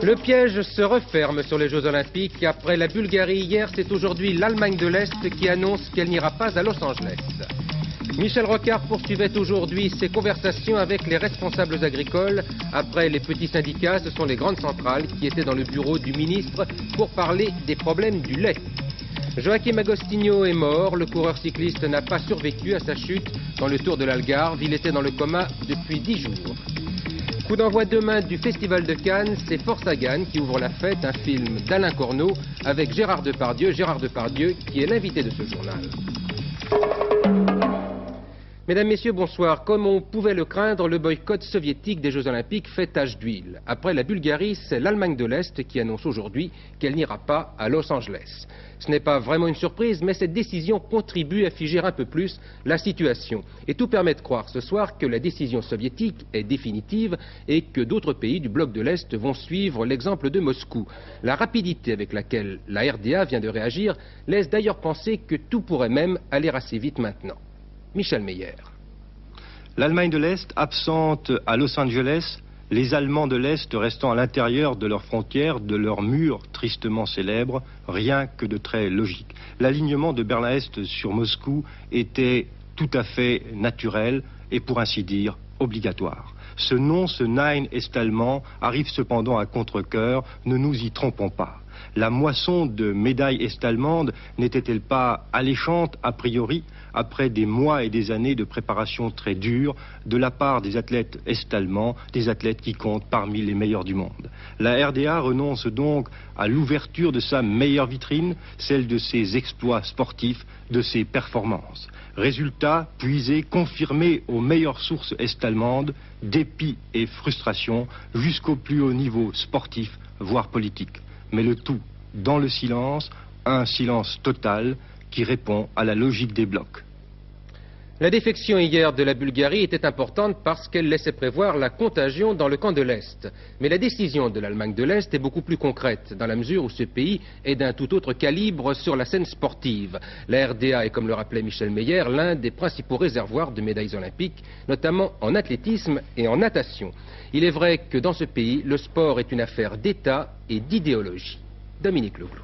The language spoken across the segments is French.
Le piège se referme sur les Jeux Olympiques. Après la Bulgarie hier, c'est aujourd'hui l'Allemagne de l'Est qui annonce qu'elle n'ira pas à Los Angeles. Michel Rocard poursuivait aujourd'hui ses conversations avec les responsables agricoles. Après les petits syndicats, ce sont les grandes centrales qui étaient dans le bureau du ministre pour parler des problèmes du lait. Joachim Agostinho est mort. Le coureur cycliste n'a pas survécu à sa chute dans le Tour de l'Algarve. Il était dans le coma depuis 10 jours. Coup d'envoi demain du Festival de Cannes, c'est Force à Cannes qui ouvre la fête, un film d'Alain Corneau avec Gérard Depardieu qui est l'invité de ce journal. Mesdames, Messieurs, bonsoir. Comme on pouvait le craindre, le boycott soviétique des Jeux Olympiques fait tache d'huile. Après la Bulgarie, c'est l'Allemagne de l'Est qui annonce aujourd'hui qu'elle n'ira pas à Los Angeles. Ce n'est pas vraiment une surprise, mais cette décision contribue à figer un peu plus la situation. Et tout permet de croire ce soir que la décision soviétique est définitive et que d'autres pays du bloc de l'Est vont suivre l'exemple de Moscou. La rapidité avec laquelle la RDA vient de réagir laisse d'ailleurs penser que tout pourrait même aller assez vite maintenant. Michel Meyer. L'Allemagne de l'Est absente à Los Angeles, les Allemands de l'Est restant à l'intérieur de leurs frontières, de leurs murs tristement célèbres, rien que de très logique. L'alignement de Berlin-Est sur Moscou était tout à fait naturel et pour ainsi dire obligatoire. Ce nom, ce Nein est-allemand, arrive cependant à contre-cœur, ne nous y trompons pas. La moisson de médailles est-allemandes n'était-elle pas alléchante a priori après des mois et des années de préparation très dure de la part des athlètes est-allemands, des athlètes qui comptent parmi les meilleurs du monde. La RDA renonce donc à l'ouverture de sa meilleure vitrine, celle de ses exploits sportifs, de ses performances. Résultat, puisé, confirmé aux meilleures sources est-allemandes, dépit et frustration jusqu'au plus haut niveau sportif, voire politique. Mais le tout dans le silence, un silence total qui répond à la logique des blocs. La défection hier de la Bulgarie était importante parce qu'elle laissait prévoir la contagion dans le camp de l'Est. Mais la décision de l'Allemagne de l'Est est beaucoup plus concrète, dans la mesure où ce pays est d'un tout autre calibre sur la scène sportive. La RDA est, comme le rappelait Michel Meyer, l'un des principaux réservoirs de médailles olympiques, notamment en athlétisme et en natation. Il est vrai que dans ce pays, le sport est une affaire d'État et d'idéologie. Dominique Leglou.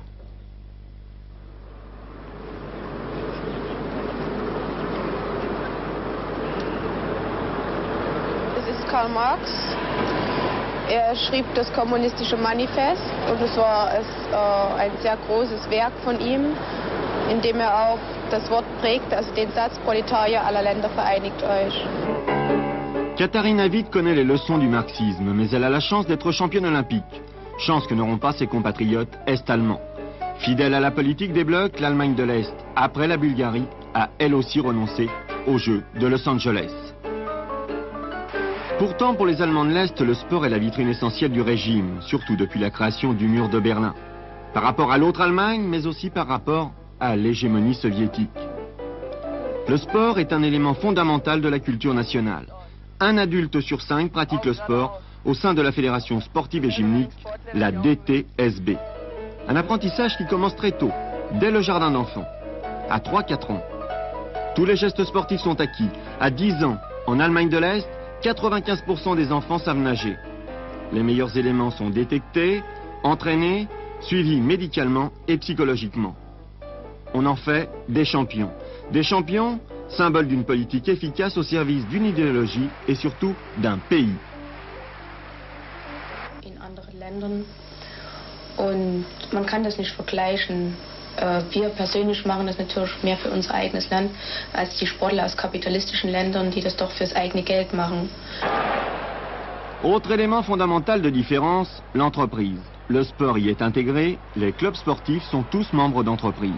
Karl Marx. Schrieb das kommunistische Manifest und es war ein sehr großes Werk von ihm, in dem auch das Wort prägt, also den Satz Proletarier aller Länder vereinigt euch. Katharina Witt connaît les leçons du marxisme, mais elle a la chance d'être championne olympique. Chance que n'auront pas ses compatriotes est-allemands. Fidèle à la politique des blocs, l'Allemagne de l'Est, après la Bulgarie, a elle aussi renoncé aux Jeux de Los Angeles. Pourtant, pour les Allemands de l'Est, le sport est la vitrine essentielle du régime, surtout depuis la création du mur de Berlin. Par rapport à l'autre Allemagne, mais aussi par rapport à l'hégémonie soviétique. Le sport est un élément fondamental de la culture nationale. Un adulte sur 5 pratique le sport au sein de la Fédération sportive et gymnique, la DTSB. Un apprentissage qui commence très tôt, dès le jardin d'enfants, à 3-4 ans. Tous les gestes sportifs sont acquis. À 10 ans, en Allemagne de l'Est, 95% des enfants savent nager. Les meilleurs éléments sont détectés, entraînés, suivis médicalement et psychologiquement. On en fait des champions. Des champions, symbole d'une politique efficace au service d'une idéologie et surtout d'un pays. In anderen Ländern und man kann das nicht vergleichen. Wir persönlich machen das natürlich mehr für unser eigenes Land als die Sportler aus kapitalistischen Ländern, die das doch fürs eigene Geld machen. Autre élément fondamental de différence, l'entreprise. Le sport y est intégré, les clubs sportifs sont tous membres d'entreprises.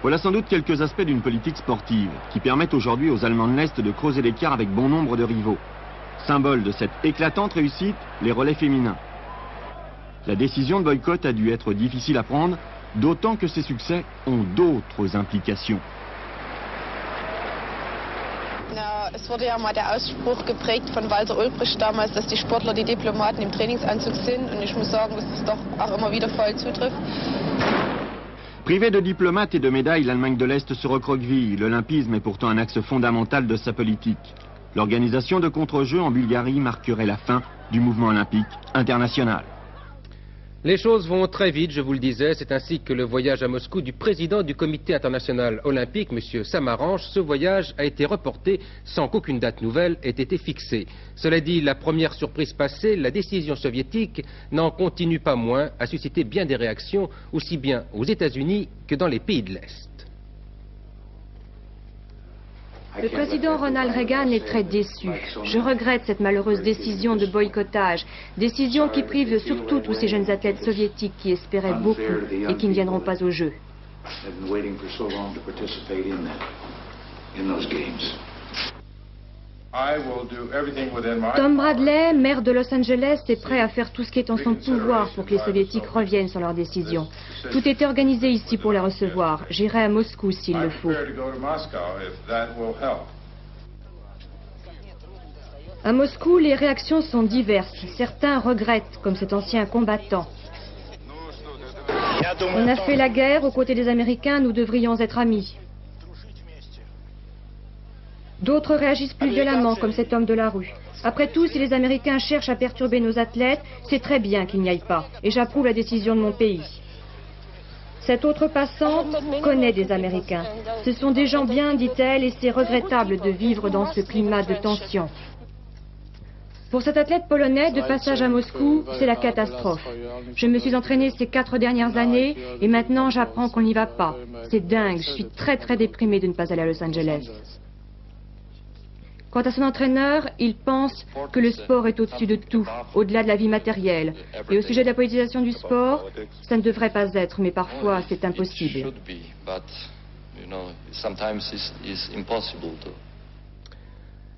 Voilà sans doute quelques aspects d'une politique sportive qui permettent aujourd'hui aux Allemands de l'Est de creuser l'écart avec bon nombre de rivaux. Symbole de cette éclatante réussite, les relais féminins. La décision de boycott a dû être difficile à prendre, d'autant que ces succès ont d'autres implications. Es wurde ja mal der Ausspruch geprägt von Walter Ulbricht damals, dass die Sportler die Diplomaten im Trainingsanzug sind. Und ich muss sagen, dass es doch auch immer wieder voll zutrifft. Privée de diplomates et de médailles, l'Allemagne de l'Est se recroqueville. L'olympisme est pourtant un axe fondamental de sa politique. L'organisation de contre-jeux en Bulgarie marquerait la fin du mouvement olympique international. Les choses vont très vite, je vous le disais, c'est ainsi que le voyage à Moscou du président du comité international olympique, M. Samaranch, ce voyage a été reporté sans qu'aucune date nouvelle ait été fixée. Cela dit, la première surprise passée, la décision soviétique n'en continue pas moins à susciter bien des réactions, aussi bien aux États-Unis que dans les pays de l'Est. Le président Ronald Reagan est très déçu. Je regrette cette malheureuse décision de boycottage, décision qui prive surtout tous ces jeunes athlètes soviétiques qui espéraient beaucoup et qui ne viendront pas aux Jeux. Tom Bradley, maire de Los Angeles, est prêt à faire tout ce qui est en son pouvoir pour que les soviétiques reviennent sur leur décision. Tout est organisé ici pour les recevoir. J'irai à Moscou s'il le faut. À Moscou, les réactions sont diverses. Certains regrettent, comme cet ancien combattant. On a fait la guerre aux côtés des Américains, nous devrions être amis. D'autres réagissent plus violemment, comme cet homme de la rue. Après tout, si les Américains cherchent à perturber nos athlètes, c'est très bien qu'ils n'y aillent pas. Et j'approuve la décision de mon pays. Cette autre passante connaît des Américains. Ce sont des gens bien, dit-elle, et c'est regrettable de vivre dans ce climat de tension. Pour cet athlète polonais, de passage à Moscou, c'est la catastrophe. Je me suis entraîné ces 4 dernières années, et maintenant j'apprends qu'on n'y va pas. C'est dingue, je suis très déprimé de ne pas aller à Los Angeles. Quant à son entraîneur, il pense que le sport est au-dessus de tout, au-delà de la vie matérielle. Et au sujet de la politisation du sport, ça ne devrait pas être, mais parfois c'est impossible.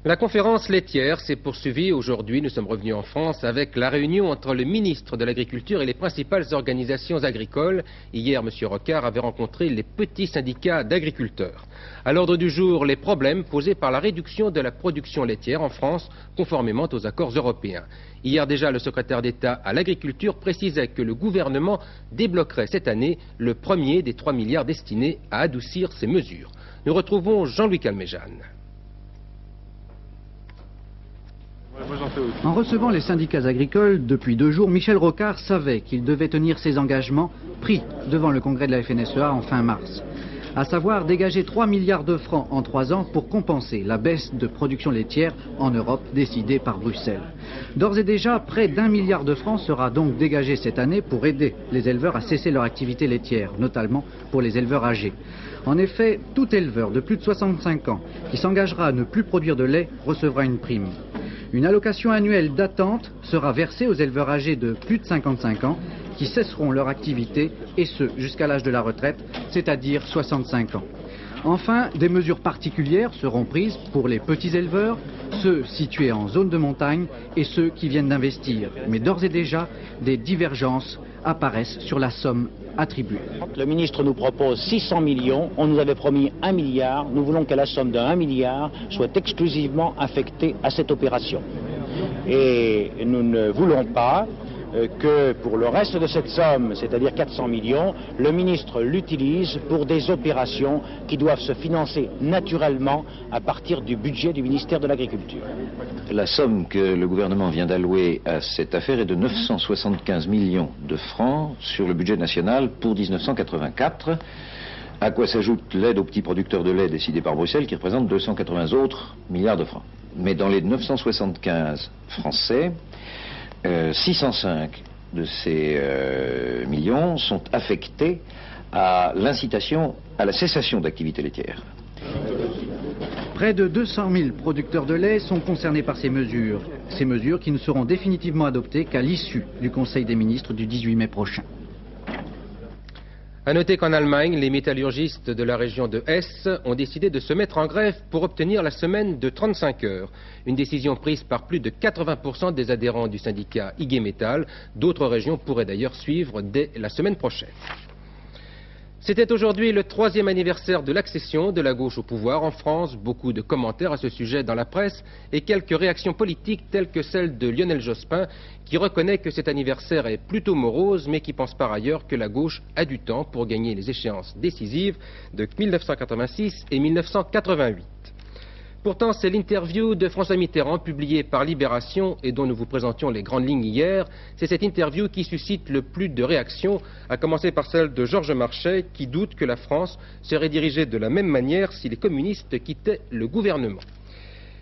La conférence laitière s'est poursuivie aujourd'hui. Nous sommes revenus en France avec la réunion entre le ministre de l'Agriculture et les principales organisations agricoles. Hier, M. Rocard avait rencontré les petits syndicats d'agriculteurs. À l'ordre du jour, les problèmes posés par la réduction de la production laitière en France, conformément aux accords européens. Hier déjà, le secrétaire d'État à l'agriculture précisait que le gouvernement débloquerait cette année le premier des 3 milliards destinés à adoucir ces mesures. Nous retrouvons Jean-Louis Calmejane. En recevant les syndicats agricoles depuis 2 jours, Michel Rocard savait qu'il devait tenir ses engagements pris devant le congrès de la FNSEA en fin mars. À savoir dégager 3 milliards de francs en 3 ans pour compenser la baisse de production laitière en Europe décidée par Bruxelles. D'ores et déjà, près d'1 milliard de francs sera donc dégagé cette année pour aider les éleveurs à cesser leur activité laitière, notamment pour les éleveurs âgés. En effet, tout éleveur de plus de 65 ans qui s'engagera à ne plus produire de lait recevra une prime. Une allocation annuelle d'attente sera versée aux éleveurs âgés de plus de 55 ans qui cesseront leur activité, et ce jusqu'à l'âge de la retraite, c'est-à-dire 65 ans. Enfin, des mesures particulières seront prises pour les petits éleveurs, ceux situés en zone de montagne et ceux qui viennent d'investir. Mais d'ores et déjà, des divergences apparaissent sur la somme attribuée. Le ministre nous propose 600 millions, on nous avait promis 1 milliard, nous voulons que la somme de 1 milliard soit exclusivement affectée à cette opération. Et nous ne voulons pas que pour le reste de cette somme, c'est-à-dire 400 millions, le ministre l'utilise pour des opérations qui doivent se financer naturellement à partir du budget du ministère de l'Agriculture. La somme que le gouvernement vient d'allouer à cette affaire est de 975 millions de francs sur le budget national pour 1984, à quoi s'ajoute l'aide aux petits producteurs de lait décidée par Bruxelles qui représente 280 autres milliards de francs. Mais dans les 975 français, 605 de ces millions sont affectés à l'incitation à la cessation d'activité laitière. Près de 200 000 producteurs de lait sont concernés par ces mesures qui ne seront définitivement adoptées qu'à l'issue du Conseil des ministres du 18 mai prochain. À noter qu'en Allemagne, les métallurgistes de la région de Hesse ont décidé de se mettre en grève pour obtenir la semaine de 35 heures. Une décision prise par plus de 80% des adhérents du syndicat IG Metall. D'autres régions pourraient d'ailleurs suivre dès la semaine prochaine. C'était aujourd'hui le 3e anniversaire de l'accession de la gauche au pouvoir en France. Beaucoup de commentaires à ce sujet dans la presse et quelques réactions politiques telles que celle de Lionel Jospin qui reconnaît que cet anniversaire est plutôt morose mais qui pense par ailleurs que la gauche a du temps pour gagner les échéances décisives de 1986 et 1988. Pourtant, c'est l'interview de François Mitterrand publiée par Libération et dont nous vous présentions les grandes lignes hier. C'est cette interview qui suscite le plus de réactions, à commencer par celle de Georges Marchais qui doute que la France serait dirigée de la même manière si les communistes quittaient le gouvernement.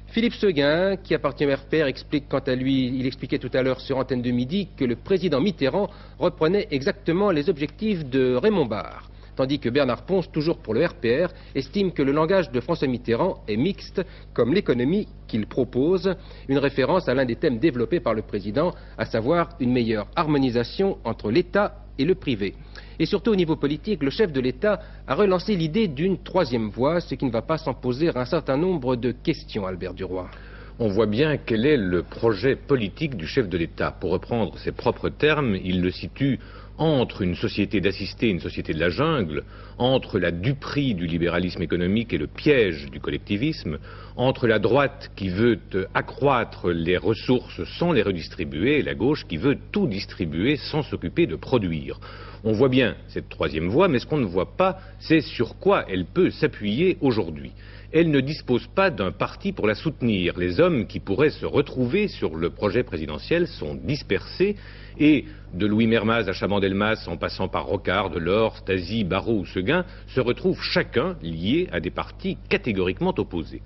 Philippe Seguin, qui appartient au RPR, explique quant à lui, il expliquait tout à l'heure sur Antenne de Midi que le président Mitterrand reprenait exactement les objectifs de Raymond Barre. Tandis que Bernard Ponce, toujours pour le RPR, estime que le langage de François Mitterrand est mixte, comme l'économie qu'il propose, une référence à l'un des thèmes développés par le président, à savoir une meilleure harmonisation entre l'État et le privé. Et surtout au niveau politique, le chef de l'État a relancé l'idée d'une troisième voie, ce qui ne va pas sans poser un certain nombre de questions, Albert Duroy. On voit bien quel est le projet politique du chef de l'État. Pour reprendre ses propres termes, il le situe entre une société d'assistés et une société de la jungle, entre la duperie du libéralisme économique et le piège du collectivisme, entre la droite qui veut accroître les ressources sans les redistribuer et la gauche qui veut tout distribuer sans s'occuper de produire. On voit bien cette troisième voie, mais ce qu'on ne voit pas, c'est sur quoi elle peut s'appuyer aujourd'hui. Elle ne dispose pas d'un parti pour la soutenir. Les hommes qui pourraient se retrouver sur le projet présidentiel sont dispersés et de Louis Mermaz à Chaban-Delmas, en passant par Rocard, Delors, Stasi, Barrot ou Seguin, se retrouvent chacun liés à des partis catégoriquement opposés.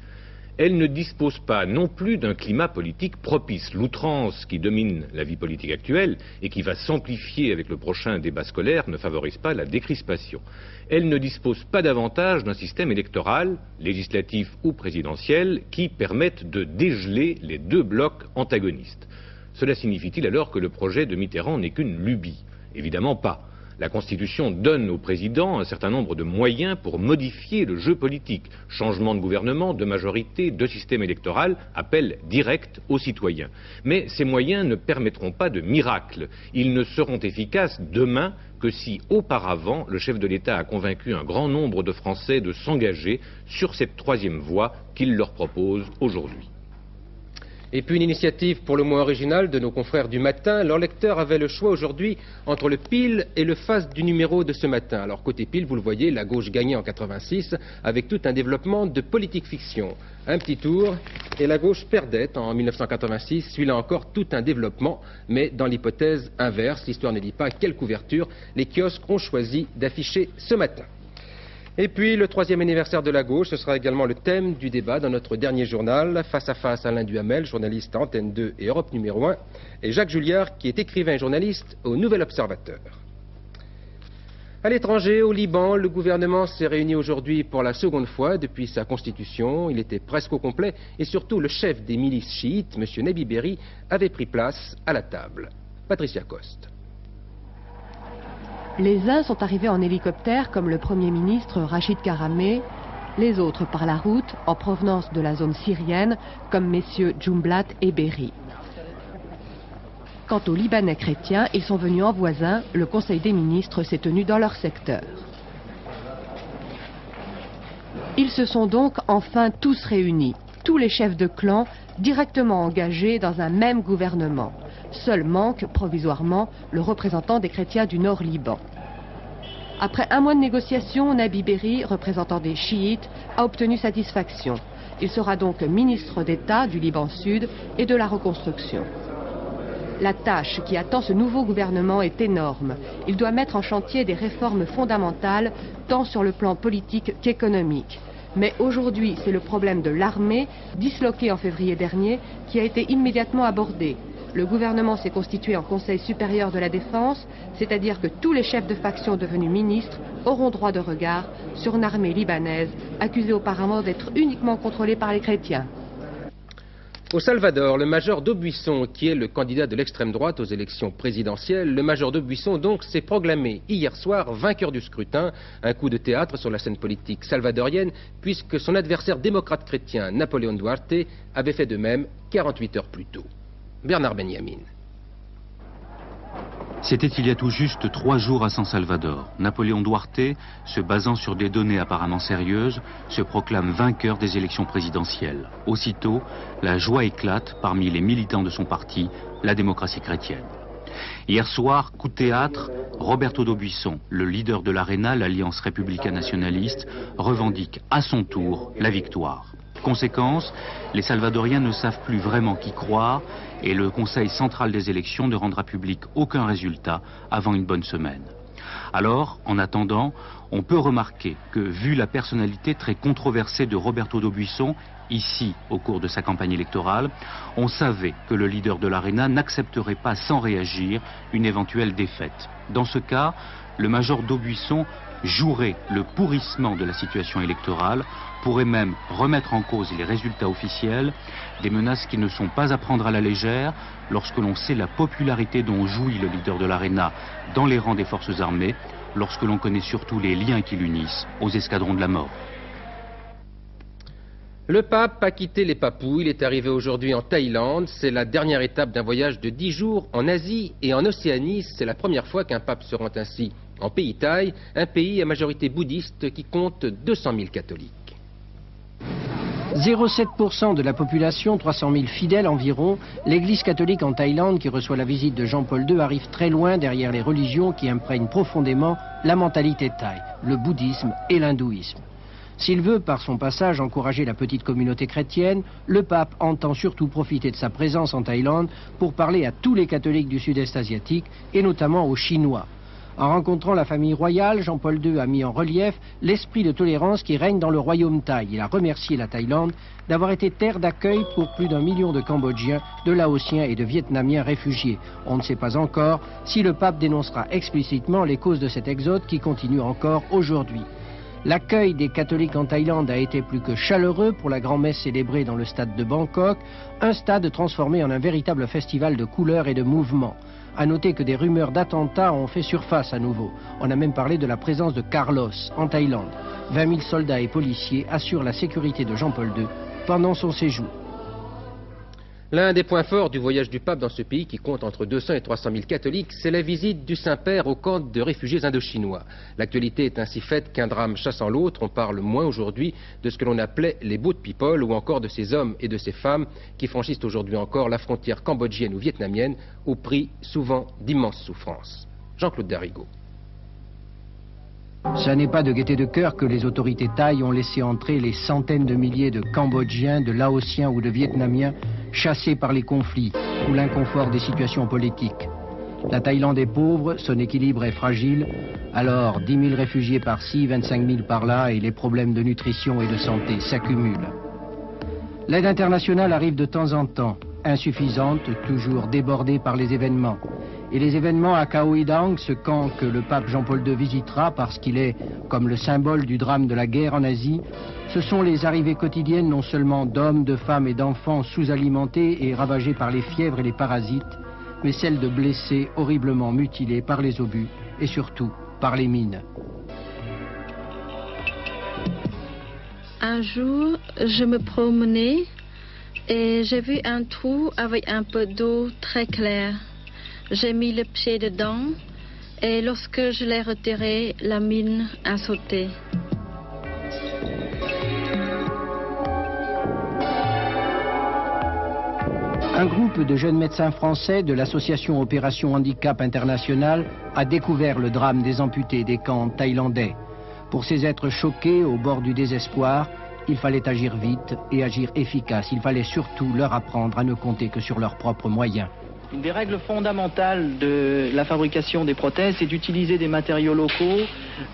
Elle ne dispose pas non plus d'un climat politique propice. L'outrance qui domine la vie politique actuelle et qui va s'amplifier avec le prochain débat scolaire ne favorise pas la décrispation. Elle ne dispose pas davantage d'un système électoral, législatif ou présidentiel, qui permette de dégeler les deux blocs antagonistes. Cela signifie-t-il alors que le projet de Mitterrand n'est qu'une lubie? Évidemment pas. La Constitution donne au président un certain nombre de moyens pour modifier le jeu politique. Changement de gouvernement, de majorité, de système électoral, appel direct aux citoyens. Mais ces moyens ne permettront pas de miracle. Ils ne seront efficaces demain que si, auparavant, le chef de l'État a convaincu un grand nombre de Français de s'engager sur cette troisième voie qu'il leur propose aujourd'hui. Et puis une initiative pour le moins originale de nos confrères du matin. Leur lecteur avait le choix aujourd'hui entre le pile et le face du numéro de ce matin. Alors côté pile, vous le voyez, la gauche gagnait en 86 avec tout un développement de politique fiction. Un petit tour et la gauche perdait en 1986. Celui-là encore tout un développement, mais dans l'hypothèse inverse. L'histoire ne dit pas quelle couverture les kiosques ont choisi d'afficher ce matin. Et puis, le troisième anniversaire de la gauche, ce sera également le thème du débat dans notre dernier journal. Face à face, Alain Duhamel, journaliste à Antenne 2 et Europe numéro 1, et Jacques Julliard, qui est écrivain et journaliste au Nouvel Observateur. À l'étranger, au Liban, le gouvernement s'est réuni aujourd'hui pour la seconde fois depuis sa constitution. Il était presque au complet et surtout le chef des milices chiites, M. Nabi Berri, avait pris place à la table. Patricia Coste. Les uns sont arrivés en hélicoptère comme le Premier ministre Rachid Karameh, les autres par la route en provenance de la zone syrienne comme messieurs Jumblat et Berri. Quant aux Libanais chrétiens, ils sont venus en voisin, le Conseil des ministres s'est tenu dans leur secteur. Ils se sont donc enfin tous réunis, tous les chefs de clan directement engagés dans un même gouvernement. Seul manque, provisoirement, le représentant des chrétiens du Nord Liban. Après un mois de négociations, Nabi Berri, représentant des chiites, a obtenu satisfaction. Il sera donc ministre d'État du Liban Sud et de la reconstruction. La tâche qui attend ce nouveau gouvernement est énorme. Il doit mettre en chantier des réformes fondamentales, tant sur le plan politique qu'économique. Mais aujourd'hui, c'est le problème de l'armée, disloquée en février dernier, qui a été immédiatement abordé. Le gouvernement s'est constitué en Conseil supérieur de la défense, c'est-à-dire que tous les chefs de faction devenus ministres auront droit de regard sur une armée libanaise accusée auparavant d'être uniquement contrôlée par les chrétiens. Au Salvador, le major d'Aubuisson, qui est le candidat de l'extrême droite aux élections présidentielles, le major d'Aubuisson donc s'est proclamé hier soir vainqueur du scrutin, un coup de théâtre sur la scène politique salvadorienne, puisque son adversaire démocrate chrétien Napoléon Duarte avait fait de même 48 heures plus tôt. Bernard Benyamin. C'était il y a tout juste 3 jours à San Salvador. Napoléon Duarte, se basant sur des données apparemment sérieuses, se proclame vainqueur des élections présidentielles. Aussitôt, la joie éclate parmi les militants de son parti, la démocratie chrétienne. Hier soir, coup de théâtre, Roberto d'Aubuisson, le leader de l'ARENA, l'Alliance républicaine nationaliste, revendique à son tour la victoire. Conséquence, les Salvadoriens ne savent plus vraiment qui croire et le Conseil central des élections ne rendra public aucun résultat avant une bonne semaine. Alors, en attendant, on peut remarquer que, vu la personnalité très controversée de Roberto d'Aubuisson, ici, au cours de sa campagne électorale, on savait que le leader de l'ARENA n'accepterait pas sans réagir une éventuelle défaite. Dans ce cas, le major d'Aubuisson jouerait le pourrissement de la situation électorale, pourrait même remettre en cause les résultats officiels, des menaces qui ne sont pas à prendre à la légère lorsque l'on sait la popularité dont jouit le leader de l'ARENA dans les rangs des forces armées, lorsque l'on connaît surtout les liens qui l'unissent aux escadrons de la mort. Le pape a quitté les Papouilles, il est arrivé aujourd'hui en Thaïlande. C'est la dernière étape d'un voyage de 10 jours en Asie et en Océanie. C'est la première fois qu'un pape se rend ainsi en pays thaï, un pays à majorité bouddhiste qui compte 200 000 catholiques. 0,7% de la population, 300 000 fidèles environ, l'Église catholique en Thaïlande qui reçoit la visite de Jean-Paul II arrive très loin derrière les religions qui imprègnent profondément la mentalité thaï, le bouddhisme et l'hindouisme. S'il veut, par son passage, encourager la petite communauté chrétienne, le pape entend surtout profiter de sa présence en Thaïlande pour parler à tous les catholiques du sud-est asiatique et notamment aux Chinois. En rencontrant la famille royale, Jean-Paul II a mis en relief l'esprit de tolérance qui règne dans le royaume thaï. Il a remercié la Thaïlande d'avoir été terre d'accueil pour plus d'1 million de Cambodgiens, de Laotiens et de Vietnamiens réfugiés. On ne sait pas encore si le pape dénoncera explicitement les causes de cet exode qui continue encore aujourd'hui. L'accueil des catholiques en Thaïlande a été plus que chaleureux pour la grand-messe célébrée dans le stade de Bangkok, un stade transformé en un véritable festival de couleurs et de mouvements. À noter que des rumeurs d'attentats ont fait surface à nouveau. On a même parlé de la présence de Carlos en Thaïlande. 20 000 soldats et policiers assurent la sécurité de Jean-Paul II pendant son séjour. L'un des points forts du voyage du pape dans ce pays qui compte entre 200 et 300 000 catholiques, c'est la visite du Saint-Père au camp de réfugiés indochinois. L'actualité est ainsi faite qu'un drame chassant l'autre. On parle moins aujourd'hui de ce que l'on appelait les boat people ou encore de ces hommes et de ces femmes qui franchissent aujourd'hui encore la frontière cambodgienne ou vietnamienne au prix souvent d'immenses souffrances. Jean-Claude Darigo. Ce n'est pas de gaieté de cœur que les autorités thaï ont laissé entrer les centaines de milliers de Cambodgiens, de Laotiens ou de Vietnamiens chassés par les conflits ou l'inconfort des situations politiques. La Thaïlande est pauvre, son équilibre est fragile, alors 10 000 réfugiés par-ci, 25 000 par-là et les problèmes de nutrition et de santé s'accumulent. L'aide internationale arrive de temps en temps, insuffisante, toujours débordée par les événements. Et les événements à Khao I Dang, ce camp que le pape Jean-Paul II visitera parce qu'il est comme le symbole du drame de la guerre en Asie, ce sont les arrivées quotidiennes non seulement d'hommes, de femmes et d'enfants sous-alimentés et ravagés par les fièvres et les parasites, mais celles de blessés horriblement mutilés par les obus et surtout par les mines. Un jour, je me promenais et j'ai vu un trou avec un peu d'eau très claire. J'ai mis le pied dedans et lorsque je l'ai retiré, la mine a sauté. Un groupe de jeunes médecins français de l'association Opération Handicap International a découvert le drame des amputés des camps thaïlandais. Pour ces êtres choqués au bord du désespoir, il fallait agir vite et agir efficace. Il fallait surtout leur apprendre à ne compter que sur leurs propres moyens. Une des règles fondamentales de la fabrication des prothèses, c'est d'utiliser des matériaux locaux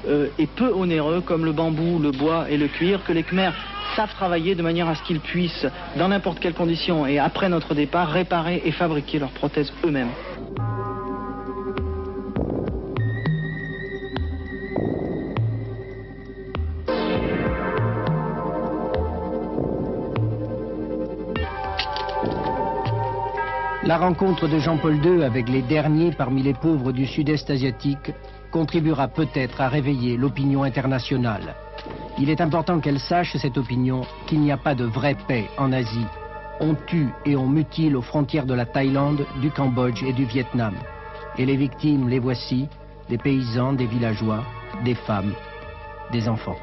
et peu onéreux comme le bambou, le bois et le cuir que les Khmers savent travailler de manière à ce qu'ils puissent, dans n'importe quelle condition et après notre départ, réparer et fabriquer leurs prothèses eux-mêmes. La rencontre de Jean-Paul II avec les derniers parmi les pauvres du sud-est asiatique contribuera peut-être à réveiller l'opinion internationale. Il est important qu'elle sache, cette opinion, qu'il n'y a pas de vraie paix en Asie. On tue et on mutile aux frontières de la Thaïlande, du Cambodge et du Vietnam. Et les victimes, les voici, des paysans, des villageois, des femmes, des enfants.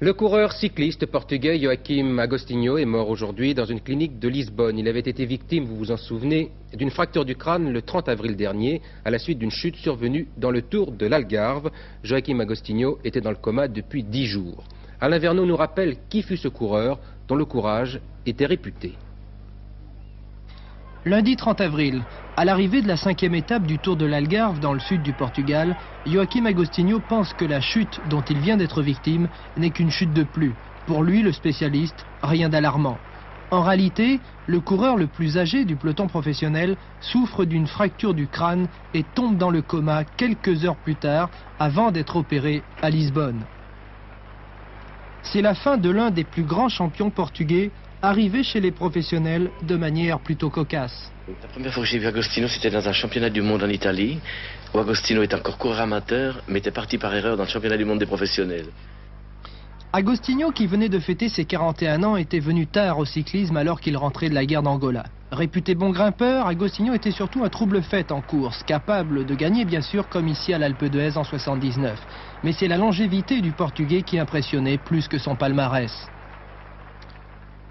Le coureur cycliste portugais Joaquim Agostinho est mort aujourd'hui dans une clinique de Lisbonne. Il avait été victime, vous vous en souvenez, d'une fracture du crâne le 30 avril dernier à la suite d'une chute survenue dans le Tour de l'Algarve. Joaquim Agostinho était dans le coma depuis 10 jours. Alain Verneau nous rappelle qui fut ce coureur dont le courage était réputé. Lundi 30 avril, à l'arrivée de la 5e étape du Tour de l'Algarve dans le sud du Portugal, Joaquim Agostinho pense que la chute dont il vient d'être victime n'est qu'une chute de plus. Pour lui, le spécialiste, rien d'alarmant. En réalité, le coureur le plus âgé du peloton professionnel souffre d'une fracture du crâne et tombe dans le coma quelques heures plus tard avant d'être opéré à Lisbonne. C'est la fin de l'un des plus grands champions portugais, arrivé chez les professionnels de manière plutôt cocasse. La première fois que j'ai vu Agostinho, c'était dans un championnat du monde en Italie, où Agostinho était encore coureur amateur, mais était parti par erreur dans le championnat du monde des professionnels. Agostinho, qui venait de fêter ses 41 ans, était venu tard au cyclisme alors qu'il rentrait de la guerre d'Angola. Réputé bon grimpeur, Agostinho était surtout un trouble-fête en course, capable de gagner bien sûr comme ici à l'Alpe d'Huez en 79. Mais c'est la longévité du Portugais qui impressionnait plus que son palmarès.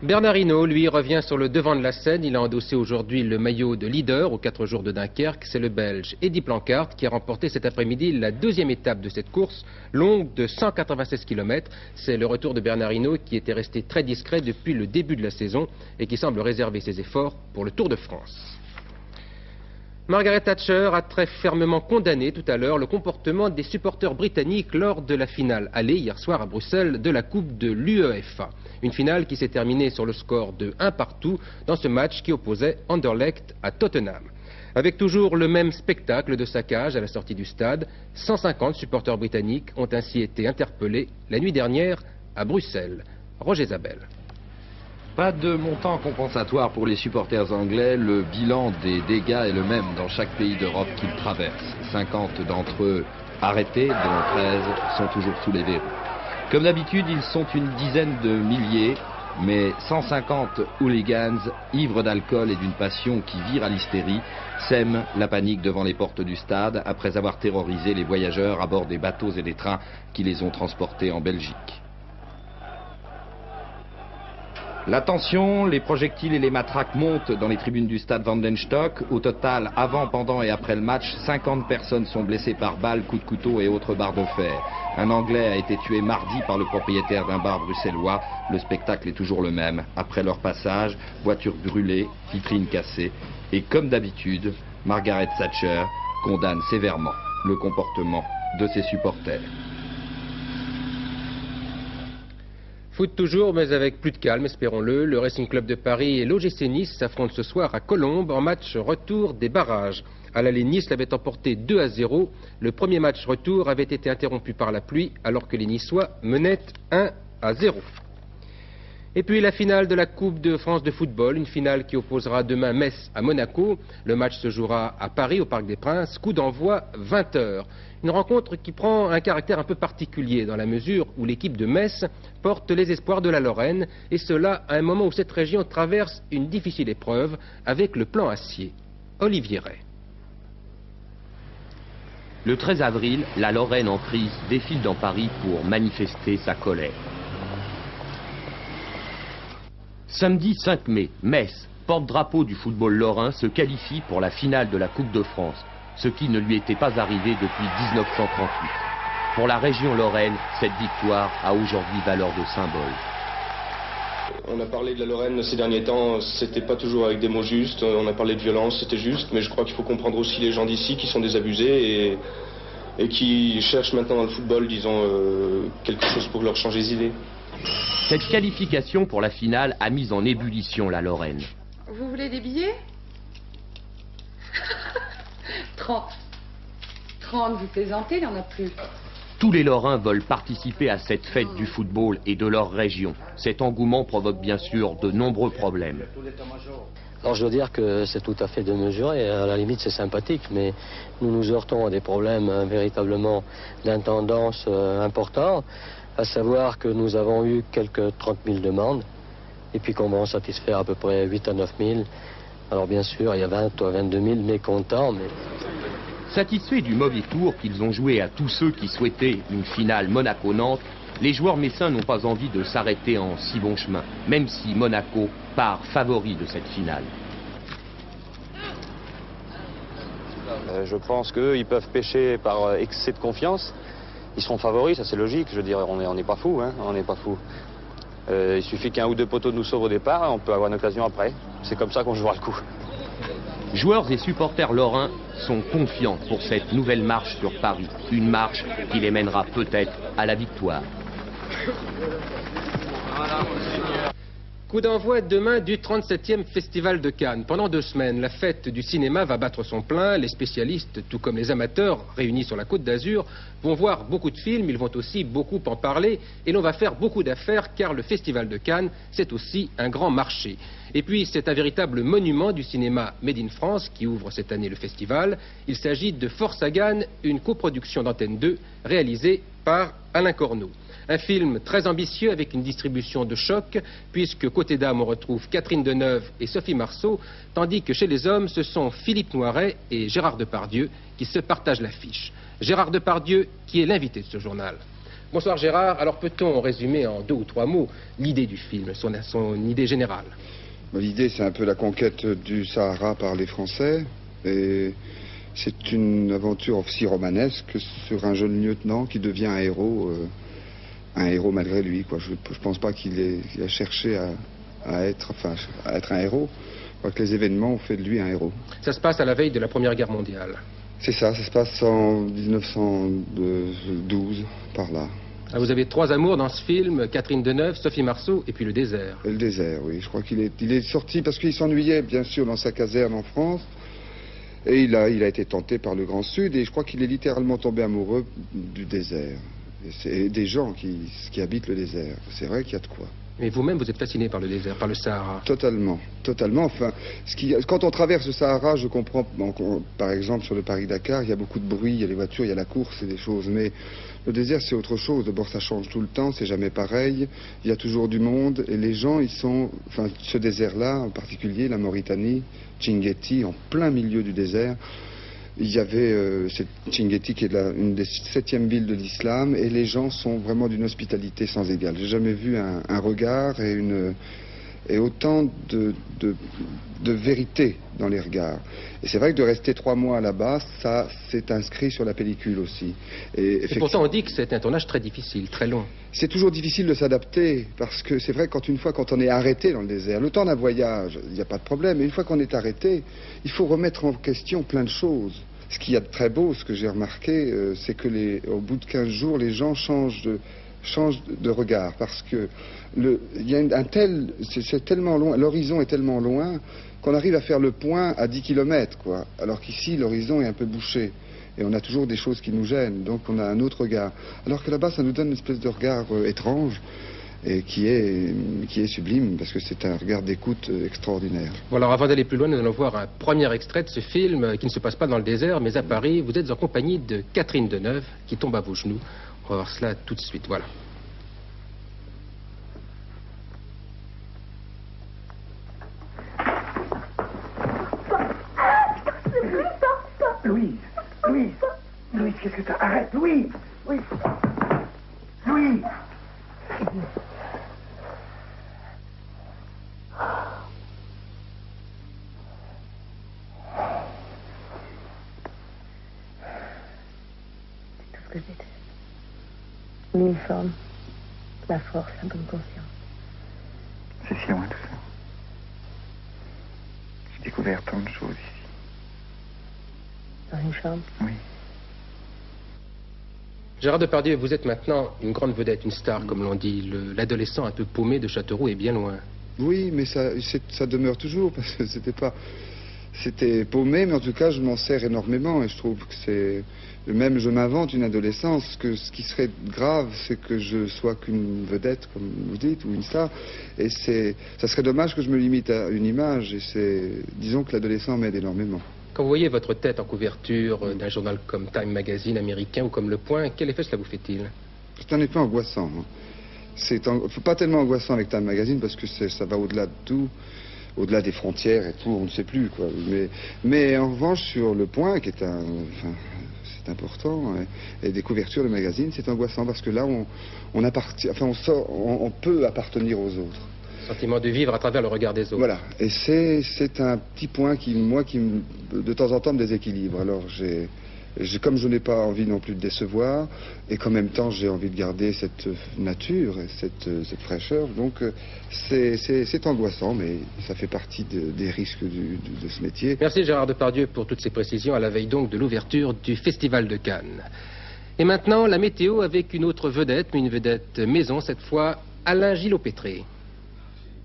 Bernard Hinault, lui, revient sur le devant de la scène. Il a endossé aujourd'hui le maillot de leader aux 4 jours de Dunkerque. C'est le Belge Eddy Planckaert qui a remporté cet après-midi la 2e étape de cette course, longue de 196 km. C'est le retour de Bernard Hinault qui était resté très discret depuis le début de la saison et qui semble réserver ses efforts pour le Tour de France. Margaret Thatcher a très fermement condamné tout à l'heure le comportement des supporters britanniques lors de la finale aller hier soir à Bruxelles de la Coupe de l'UEFA. Une finale qui s'est terminée sur le score de 1-1 dans ce match qui opposait Anderlecht à Tottenham. Avec toujours le même spectacle de saccage à la sortie du stade, 150 supporters britanniques ont ainsi été interpellés la nuit dernière à Bruxelles. Roger Zabel. Pas de montant compensatoire pour les supporters anglais. Le bilan des dégâts est le même dans chaque pays d'Europe qu'ils traversent. 50 d'entre eux arrêtés, dont 13 sont toujours sous les verrous. Comme d'habitude, ils sont une dizaine de milliers, mais 150 hooligans, ivres d'alcool et d'une passion qui vire à l'hystérie, sèment la panique devant les portes du stade après avoir terrorisé les voyageurs à bord des bateaux et des trains qui les ont transportés en Belgique. La tension, les projectiles et les matraques montent dans les tribunes du stade Van den Stock. Au total, avant, pendant et après le match, 50 personnes sont blessées par balles, coups de couteau et autres barres de fer. Un Anglais a été tué mardi par le propriétaire d'un bar bruxellois. Le spectacle est toujours le même. Après leur passage, voitures brûlées, vitrines cassées. Et comme d'habitude, Margaret Thatcher condamne sévèrement le comportement de ses supporters. Foot toujours, mais avec plus de calme, espérons-le. Le Racing Club de Paris et l'OGC Nice s'affrontent ce soir à Colombes en match retour des barrages. À l'aller, Nice l'avait emporté 2-0. Le premier match retour avait été interrompu par la pluie alors que les Niçois menaient 1-0. Et puis la finale de la Coupe de France de football, une finale qui opposera demain Metz à Monaco. Le match se jouera à Paris, au Parc des Princes, coup d'envoi 20h. Une rencontre qui prend un caractère un peu particulier dans la mesure où l'équipe de Metz porte les espoirs de la Lorraine, et cela à un moment où cette région traverse une difficile épreuve avec le plan acier. Olivier Ray. Le 13 avril, la Lorraine en crise défile dans Paris pour manifester sa colère. Samedi 5 mai, Metz, porte-drapeau du football lorrain, se qualifie pour la finale de la Coupe de France, ce qui ne lui était pas arrivé depuis 1938. Pour la région lorraine, cette victoire a aujourd'hui valeur de symbole. On a parlé de la Lorraine ces derniers temps, c'était pas toujours avec des mots justes, on a parlé de violence, c'était juste, mais je crois qu'il faut comprendre aussi les gens d'ici qui sont désabusés et qui cherchent maintenant dans le football, disons, quelque chose pour leur changer les idées. Cette qualification pour la finale a mis en ébullition la Lorraine. Vous voulez des billets? 30. 30, vous plaisantez, il n'y en a plus. Tous les Lorrains veulent participer à cette fête du football et de leur région. Cet engouement provoque bien sûr de nombreux problèmes. Alors je dois dire que c'est tout à fait démesuré, à la limite c'est sympathique, mais nous nous heurtons à des problèmes véritablement d'intendance importants, à savoir que nous avons eu quelques 30 000 demandes, et puis qu'on va en satisfaire à peu près 8 à 9 000. Alors bien sûr, il y a 20 à 22 000 mécontents, mais... Satisfaits du mauvais tour qu'ils ont joué à tous ceux qui souhaitaient une finale Monaco-Nantes, Les joueurs messins n'ont pas envie de s'arrêter en si bon chemin, même si Monaco part favori de cette finale. Je pense qu'ils peuvent pêcher par excès de confiance. Ils seront favoris, ça c'est logique. Je veux dire, on n'est pas fous, hein, on n'est pas fous. Il suffit qu'un ou deux poteaux nous sauvent au départ et on peut avoir une occasion après. C'est comme ça qu'on jouera le coup. Joueurs et supporters lorrains sont confiants pour cette nouvelle marche sur Paris. Une marche qui les mènera peut-être à la victoire. Coup d'envoi demain du 37e Festival de Cannes. Pendant 2 semaines, la fête du cinéma va battre son plein. Les spécialistes, tout comme les amateurs réunis sur la Côte d'Azur, vont voir beaucoup de films. Ils vont aussi beaucoup en parler. Et l'on va faire beaucoup d'affaires car le Festival de Cannes, c'est aussi un grand marché. Et puis, c'est un véritable monument du cinéma Made in France qui ouvre cette année le festival. Il s'agit de Force à Cannes, une coproduction d'Antenne 2 réalisée par Alain Corneau. Un film très ambitieux avec une distribution de choc, puisque côté dames on retrouve Catherine Deneuve et Sophie Marceau, tandis que chez les hommes ce sont Philippe Noiret et Gérard Depardieu qui se partagent l'affiche. Gérard Depardieu qui est l'invité de ce journal. Bonsoir Gérard, alors peut-on résumer en 2 ou 3 mots l'idée du film, son idée générale? L'idée c'est un peu la conquête du Sahara par les Français, et c'est une aventure aussi romanesque sur un jeune lieutenant qui devient un héros malgré lui, quoi. Je pense pas qu'il a cherché à être un héros. Je crois que les événements ont fait de lui un héros. Ça se passe à la veille de la Première Guerre mondiale. C'est ça se passe en 1912, par là. Ah, vous avez 3 amours dans ce film, Catherine Deneuve, Sophie Marceau et puis le désert. Et le désert, oui. Je crois qu'il est sorti parce qu'il s'ennuyait, bien sûr, dans sa caserne en France. Et il a été tenté par le Grand Sud et je crois qu'il est littéralement tombé amoureux du désert. Et des gens qui habitent le désert. C'est vrai qu'il y a de quoi. Mais vous-même, vous êtes fasciné par le désert, par le Sahara. Totalement, totalement. Enfin, quand on traverse le Sahara, je comprends, par exemple, sur le Paris-Dakar, il y a beaucoup de bruit, il y a les voitures, il y a la course et des choses. Mais le désert, c'est autre chose. D'abord, ça change tout le temps, c'est jamais pareil. Il y a toujours du monde. Et les gens, ce désert-là, en particulier, la Mauritanie, Chinguetti, en plein milieu du désert, il y avait Chinguetti qui est une des 7e villes de l'islam et les gens sont vraiment d'une hospitalité sans égale. J'ai jamais vu un regard et autant de vérité dans les regards. Et c'est vrai que de rester 3 mois là-bas, ça s'est inscrit sur la pellicule aussi. Et pourtant on dit que c'est un tournage très difficile, très long. C'est toujours difficile de s'adapter parce que c'est vrai quand on est arrêté dans le désert, le temps d'un voyage, il n'y a pas de problème, mais une fois qu'on est arrêté, il faut remettre en question plein de choses. Ce qu'il y a de très beau, ce que j'ai remarqué, c'est que au bout de 15 jours, les gens changent de regard parce que il y a c'est tellement loin, l'horizon est tellement loin qu'on arrive à faire le point à 10 km, quoi. Alors qu'ici, l'horizon est un peu bouché. Et on a toujours des choses qui nous gênent, donc on a un autre regard. Alors que là-bas, ça nous donne une espèce de regard étrange et qui est sublime, parce que c'est un regard d'écoute extraordinaire. Bon, alors avant d'aller plus loin, nous allons voir un premier extrait de ce film qui ne se passe pas dans le désert, mais à Paris. Vous êtes en compagnie de Catherine Deneuve, qui tombe à vos genoux. On va voir cela tout de suite, voilà. Louise, qu'est-ce que t'as? Arrête, Louise! Louise! C'est tout ce que j'étais. L'uniforme, la force, la bonne conscience. C'est si loin tout ça. J'ai découvert tant de choses ici. Dans une chambre? Oui. Gérard Depardieu, vous êtes maintenant une grande vedette, une star, comme l'on dit. L'adolescent un peu paumé de Châteauroux est bien loin. Oui, mais ça demeure toujours, parce que c'était paumé, mais en tout cas, je m'en sers énormément, et je trouve que c'est... Même je m'invente une adolescence, que ce qui serait grave, c'est que je sois qu'une vedette, comme vous dites, ou une star, et ça serait dommage que je me limite à une image, et disons que l'adolescent m'aide énormément. Quand vous voyez votre tête en couverture d'un journal comme Time Magazine américain ou comme Le Point, quel effet cela vous fait-il? C'est un effet angoissant. C'est pas tellement angoissant avec Time Magazine parce que ça va au-delà de tout, au-delà des frontières et tout, on ne sait plus, quoi. Mais en revanche, sur Le Point, qui est c'est important. Et des couvertures de magazines, c'est angoissant parce que là, on peut appartenir aux autres. Sentiment de vivre à travers le regard des autres. Voilà, et c'est un petit point qui, de temps en temps, me déséquilibre. Alors, comme je n'ai pas envie non plus de décevoir, et qu'en même temps j'ai envie de garder cette nature, et cette fraîcheur, donc c'est angoissant, mais ça fait partie des risques de ce métier. Merci Gérard Depardieu pour toutes ces précisions à la veille donc de l'ouverture du Festival de Cannes. Et maintenant, la météo avec une autre vedette, mais une vedette maison cette fois, Alain Gillot-Pétré.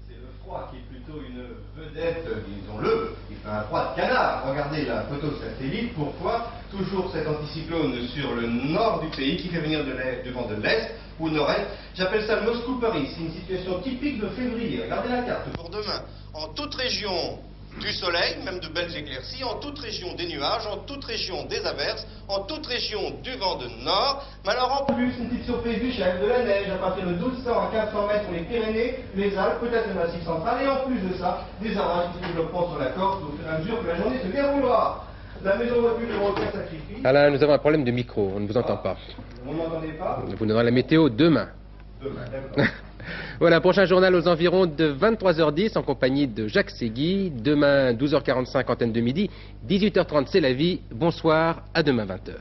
C'est le froid qui est plutôt une vedette, disons-le, il fait un froid de canard. Regardez la photo satellite, pourquoi toujours cet anticyclone sur le nord du pays qui fait venir du vent de l'est ou nord-est. J'appelle ça le Moscou-Paris, c'est une situation typique de février. Regardez la carte. Pour demain, en toute région du soleil, même de belles éclaircies, en toute région des nuages, en toute région des averses, en toute région du vent de nord. Mais alors en plus, une petite surprise du chef, de la neige à partir de 1200 à 1500 mètres sur les Pyrénées, les Alpes, peut-être le Massif central, et en plus de ça, des orages qui se développeront sur la Corse au fur et à mesure que la journée se déroulera. La maison recule de Rocaire sacrifie. Alain, nous avons un problème de micro, on ne vous entend pas. Vous ne m'entendez pas? Vous nous aurez la météo demain. Demain, d'accord. Voilà, prochain journal aux environs de 23h10 en compagnie de Jacques Ségui. Demain, 12h45, antenne de midi. 18h30, c'est la vie. Bonsoir, à demain 20h.